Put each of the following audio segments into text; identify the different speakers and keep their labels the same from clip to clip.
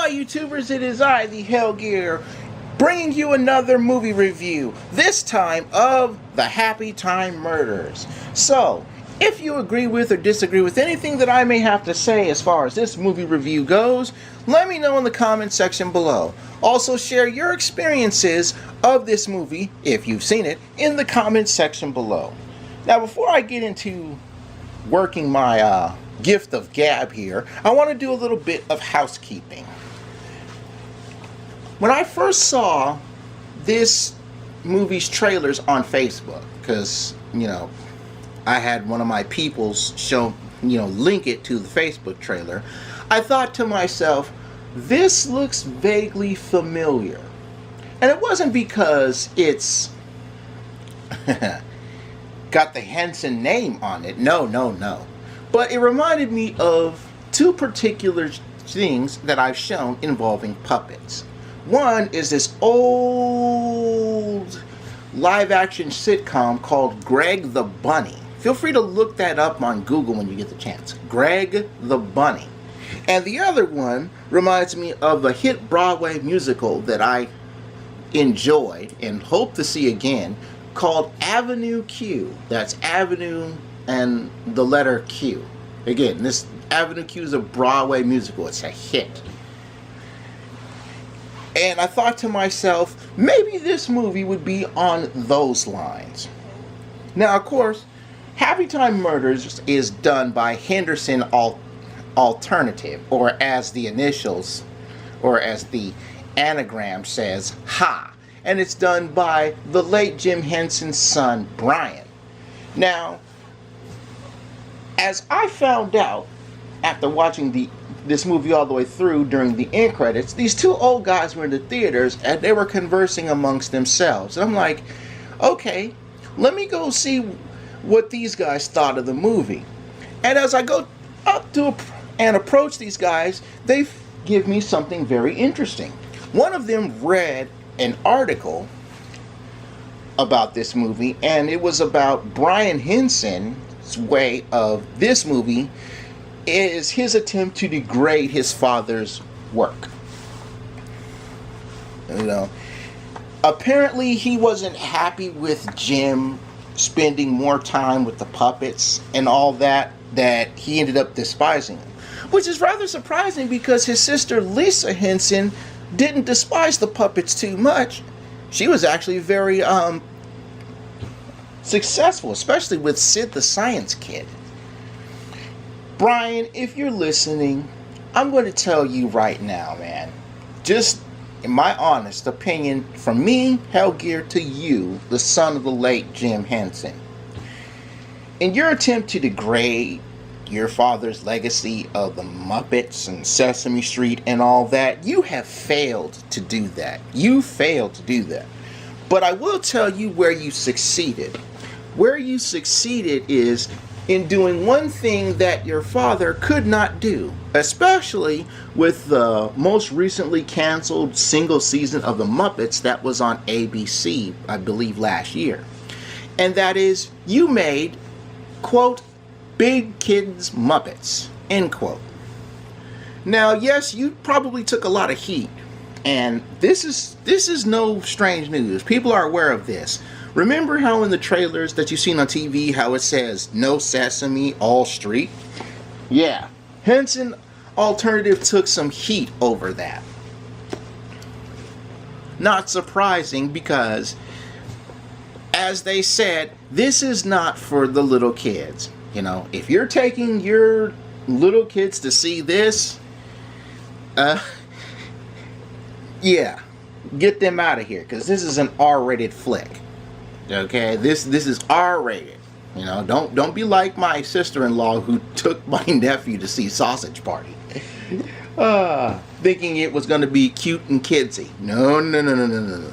Speaker 1: Hi YouTubers, it is I, the Hellgear, bringing you another movie review, this time of the Happytime Murders. So, if you agree with or disagree with anything that I may have to say as far as this movie review goes, let me know in the comment section below. Also share your experiences of this movie, if you've seen it, in the comment section below. Now before I get into working my gift of gab here, I want to do a little bit of housekeeping. When I first saw this movie's trailers on Facebook, because, I had one of my peoples link it to the Facebook trailer, I thought to myself, this looks vaguely familiar. And it wasn't because it's got the Henson name on it. No. But it reminded me of two particular things that I've shown involving puppets. One is this old live-action sitcom called Greg the Bunny. Feel free to look that up on Google when you get the chance. Greg the Bunny. And the other one reminds me of a hit Broadway musical that I enjoyed and hope to see again, called Avenue Q. That's Avenue and the letter Q. Again, this Avenue Q is a Broadway musical. It's a hit. And I thought to myself, maybe this movie would be on those lines. Now, of course, Happytime Murders is done by Henderson Alternative, or as the initials, or as the anagram says, HA. And it's done by the late Jim Henson's son, Brian. Now, as I found out after watching this movie all the way through during the end credits, these two old guys were in the theaters and they were conversing amongst themselves. And I'm like, okay, let me go see what these guys thought of the movie. And as I go up to and approach these guys, they give me something very interesting. One of them read an article about this movie, and it was about Brian Henson's way of this movie is his attempt to degrade his father's work. Apparently he wasn't happy with Jim spending more time with the puppets and all that he ended up despising him. Which is rather surprising because his sister Lisa Henson didn't despise the puppets too much. She was actually very successful, especially with Sid the Science Kid. Brian, if you're listening, I'm going to tell you right now, man. Just in my honest opinion, from me, Hellgear, to you, the son of the late Jim Henson. In your attempt to degrade your father's legacy of the Muppets and Sesame Street and all that, you have failed to do that. You failed to do that. But I will tell you where you succeeded. Where you succeeded is in doing one thing that your father could not do, especially with the most recently canceled single season of the Muppets that was on ABC, I believe last year. And that is, you made, quote, Big Kids Muppets, end quote. Now, yes, you probably took a lot of heat, and this is no strange news. People are aware of this. Remember how in the trailers that you've seen on TV, how it says, no Sesame, all street? Yeah, Henson Alternative took some heat over that. Not surprising because, as they said, this is not for the little kids. If you're taking your little kids to see this, yeah, get them out of here, because this is an R-rated flick. Okay, this is R-rated. Don't be like my sister-in-law who took my nephew to see Sausage Party, thinking it was going to be cute and kidsy. No.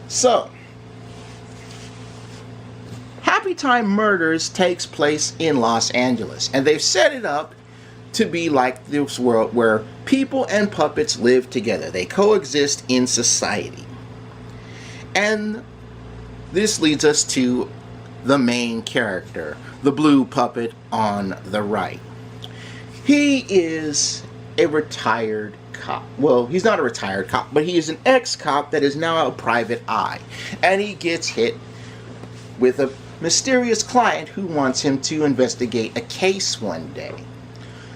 Speaker 1: So, Happytime Murders takes place in Los Angeles, and they've set it up to be like this world where people and puppets live together. They coexist in society. And this leads us to the main character, the blue puppet on the right. He is a retired cop. Well, he's not a retired cop, but he is an ex-cop that is now a private eye. And he gets hit with a mysterious client who wants him to investigate a case one day.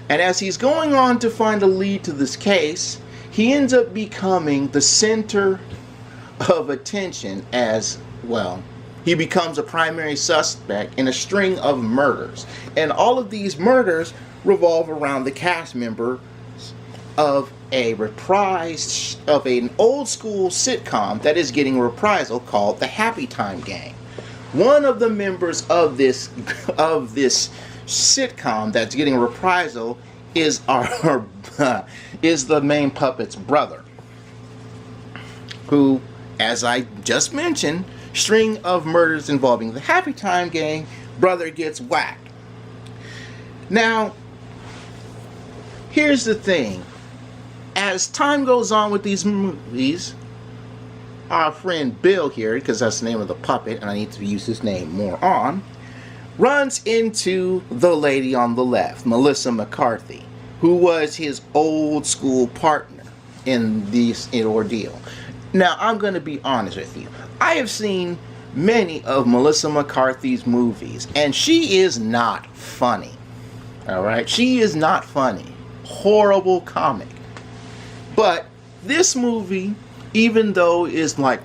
Speaker 1: And as he's going on to find a lead to this case, he ends up becoming the center of attention as well. He becomes a primary suspect in a string of murders. And all of these murders revolve around the cast member of a reprise of an old school sitcom that is getting a reprisal called the Happytime Gang. One of the members of this sitcom that's getting a reprisal is is the main puppet's brother, who, as I just mentioned, string of murders involving the Happytime Gang, brother gets whacked. Now, here's the thing. As time goes on with these movies, our friend Bill here, because that's the name of the puppet, and I need to use his name more on, runs into the lady on the left, Melissa McCarthy, who was his old school partner in this ordeal. Now, I'm going to be honest with you. I have seen many of Melissa McCarthy's movies, and she is not funny. Alright? She is not funny. Horrible comic. But this movie, even though is like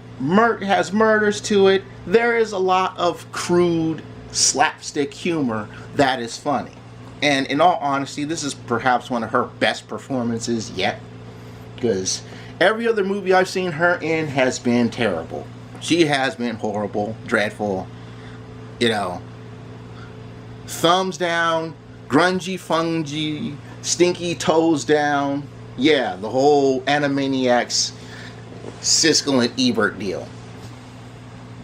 Speaker 1: has murders to it, there is a lot of crude slapstick humor that is funny. And in all honesty, this is perhaps one of her best performances yet, because every other movie I've seen her in has been terrible. She has been horrible, dreadful, thumbs down, grungy, fungy, stinky toes down. Yeah, the whole Animaniacs, Siskel and Ebert deal.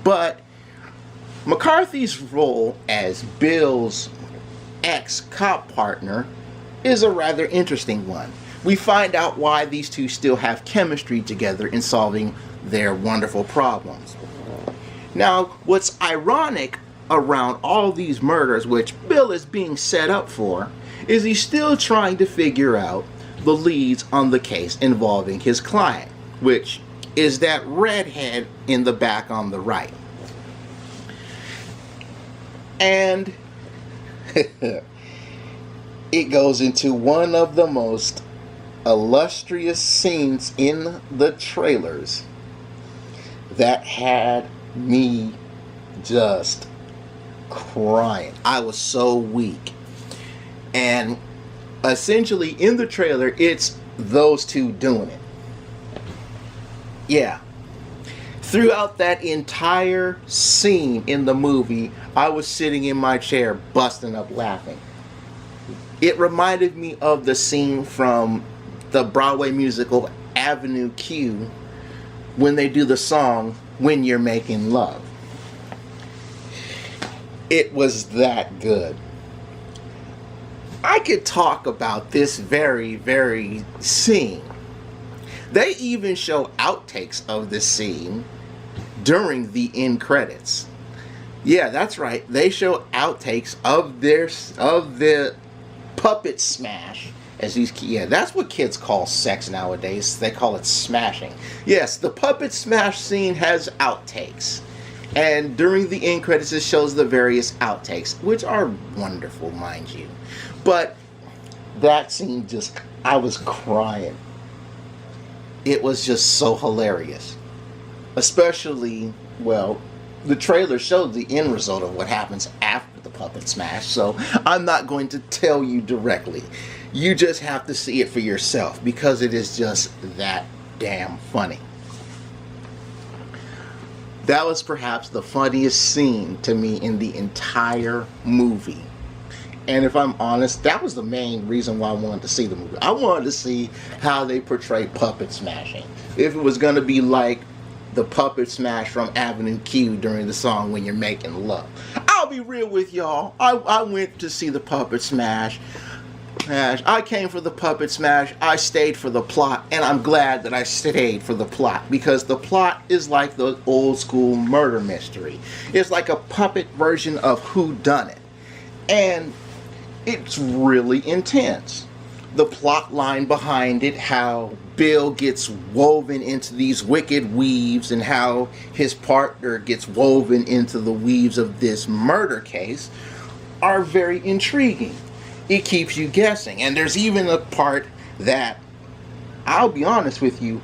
Speaker 1: But McCarthy's role as Bill's ex-cop partner is a rather interesting one. We find out why these two still have chemistry together in solving their wonderful problems. Now, what's ironic around all these murders, which Bill is being set up for, is he's still trying to figure out the leads on the case involving his client, which is that redhead in the back on the right. And it goes into one of the most illustrious scenes in the trailers that had me just crying. I was so weak. And essentially in the trailer, it's those two doing it. Yeah. Throughout that entire scene in the movie, I was sitting in my chair busting up laughing. It reminded me of the scene from the Broadway musical Avenue Q when they do the song When You're Making Love. It was that good. I could talk about this very, very scene. They even show outtakes of this scene during the end credits. Yeah, that's right. They show outtakes of the puppet smash. That's what kids call sex nowadays. They call it smashing. Yes, the puppet smash scene has outtakes. And during the end credits, it shows the various outtakes, which are wonderful, mind you. But that scene I was crying. It was just so hilarious. Especially, the trailer showed the end result of what happens after the puppet smash, so I'm not going to tell you directly. You just have to see it for yourself, because it is just that damn funny. That was perhaps the funniest scene to me in the entire movie. And if I'm honest, that was the main reason why I wanted to see the movie. I wanted to see how they portray puppet smashing. If it was going to be like the puppet smash from Avenue Q during the song When You're Making Love. I'll be real with y'all. I went to see the puppet smash. I came for the puppet smash. I stayed for the plot, and I'm glad that I stayed for the plot, because the plot is like the old school murder mystery. It's like a puppet version of Who Done It, and it's really intense. the plot line behind it, how Bill gets woven into these wicked weaves and how his partner gets woven into the weaves of this murder case, are very intriguing. It keeps you guessing. And there's even a part that, I'll be honest with you,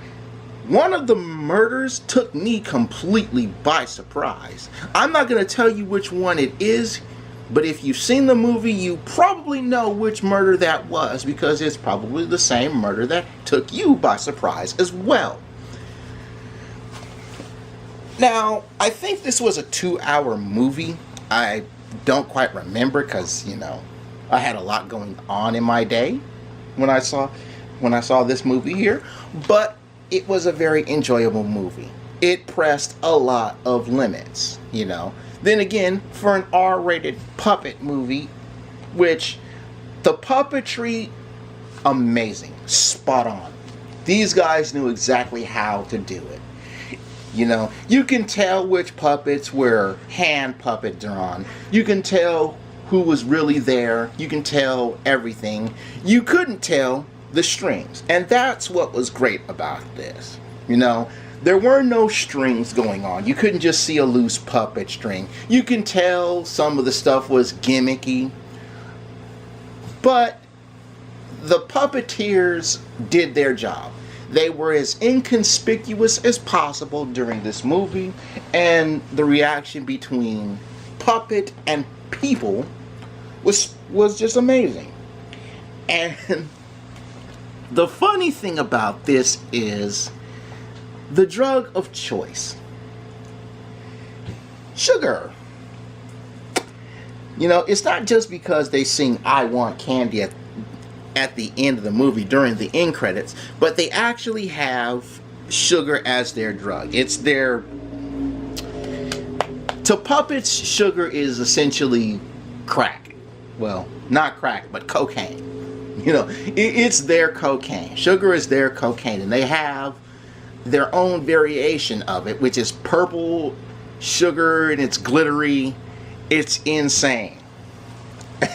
Speaker 1: one of the murders took me completely by surprise. I'm not going to tell you which one it is, but if you've seen the movie, you probably know which murder that was, because it's probably the same murder that took you by surprise as well. Now, I think this was a 2-hour movie. I don't quite remember because, I had a lot going on in my day when I saw this movie here, but it was a very enjoyable movie. It pressed a lot of limits, Then again, for an R-rated puppet movie, which the puppetry, amazing, spot on. These guys knew exactly how to do it. You can tell which puppets were hand puppet drawn. You can tell who was really there. You can tell everything. You couldn't tell the strings. And that's what was great about this. There were no strings going on. You couldn't just see a loose puppet string. You can tell some of the stuff was gimmicky. But the puppeteers did their job. They were as inconspicuous as possible during this movie, and the reaction between puppet and people was just amazing. And the funny thing about this is the drug of choice. Sugar. It's not just because they sing "I Want Candy" at the end of the movie during the end credits, but they actually have sugar as their drug. It's their... To puppets, sugar is essentially crack. Well, not crack, but cocaine. It's their cocaine. Sugar is their cocaine, and they have their own variation of it, which is purple sugar, and it's glittery. It's insane.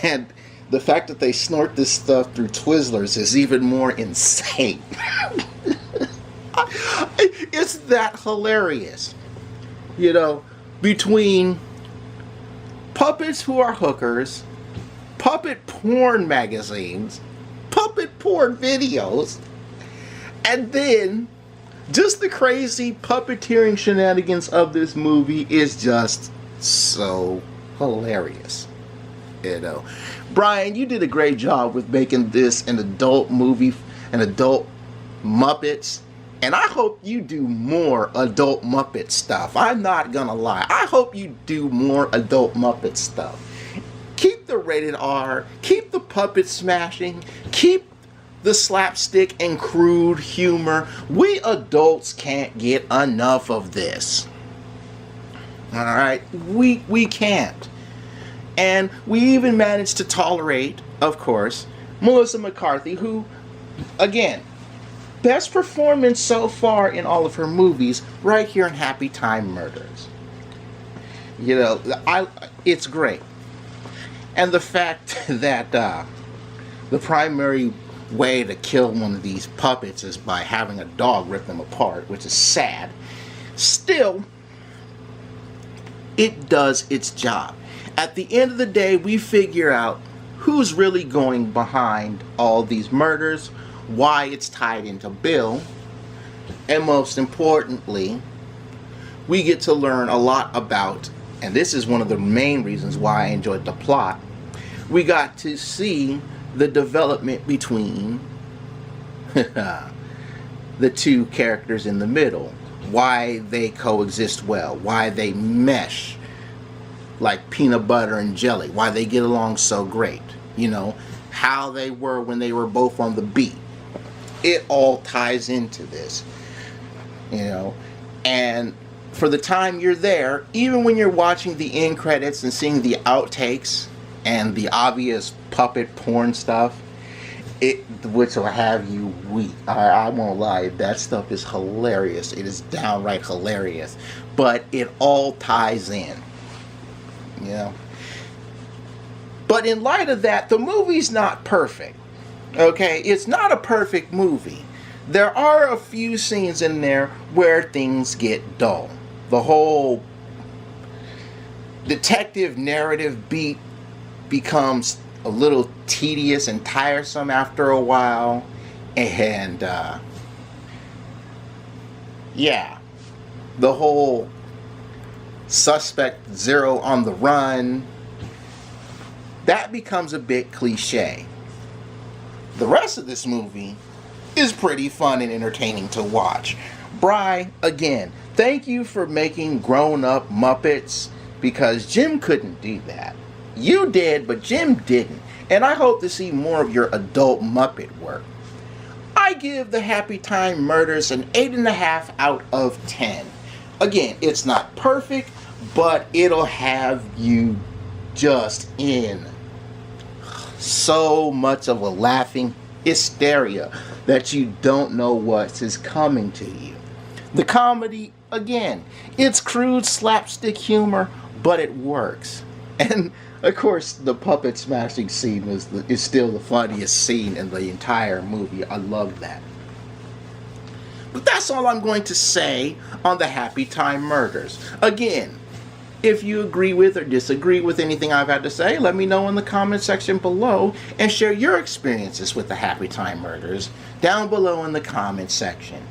Speaker 1: And the fact that they snort this stuff through Twizzlers is even more insane. It's that hilarious. Between puppets who are hookers, puppet porn magazines, puppet porn videos, and then just the crazy puppeteering shenanigans of this movie is just so hilarious. Brian, you did a great job with making this an adult movie, an adult Muppets, and I hope you do more adult Muppet stuff. I'm not gonna lie. I hope you do more adult Muppet stuff. Keep the rated R, keep the puppet smashing, keep the slapstick and crude humor. We adults can't get enough of this. Alright? We can't. And we even managed to tolerate, of course, Melissa McCarthy, who, again, best performance so far in all of her movies, right here in Happytime Murders. It's great. And the fact that the primary way to kill one of these puppets is by having a dog rip them apart, which is sad. Still, it does its job. At the end of the day, we figure out who's really going behind all these murders, why it's tied into Bill, and most importantly, we get to learn a lot about, and this is one of the main reasons why I enjoyed the plot, we got to see the development between the two characters in the middle, why they coexist well, why they mesh like peanut butter and jelly, why they get along so great, how they were when they were both on the beat. It all ties into this, and for the time you're there, even when you're watching the end credits and seeing the outtakes and the obvious puppet porn stuff, which will have you weep. I won't lie, that stuff is hilarious. It is downright hilarious, but it all ties in. But in light of that, the movie's not perfect. Okay, it's not a perfect movie. There are a few scenes in there where things get dull. The whole detective narrative beat becomes a little tedious and tiresome after a while. And yeah, the whole suspect zero on the run, that becomes a bit cliche. The rest of this movie is pretty fun and entertaining to watch. Bri, again, thank you for making grown-up Muppets, because Jim couldn't do that. You did, but Jim didn't. And I hope to see more of your adult Muppet work. I give the Happytime Murders an 8.5 out of 10. Again, it's not perfect, but it'll have you just in so much of a laughing hysteria that you don't know what is coming to you. The comedy, again, it's crude slapstick humor, but it works. And of course, the puppet smashing scene is still the funniest scene in the entire movie. I love that. But that's all I'm going to say on the Happytime Murders. Again, if you agree with or disagree with anything I've had to say, let me know in the comment section below, and share your experiences with the Happytime Murders down below in the comment section.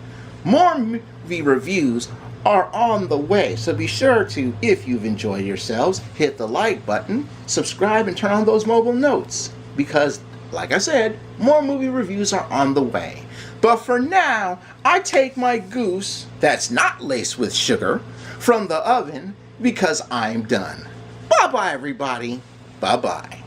Speaker 1: More movie reviews are on the way, so be sure to, if you've enjoyed yourselves, hit the like button, subscribe, and turn on those mobile notes, because, like I said, more movie reviews are on the way. But for now, I take my goose that's not laced with sugar from the oven, because I'm done. Bye-bye, everybody. Bye-bye.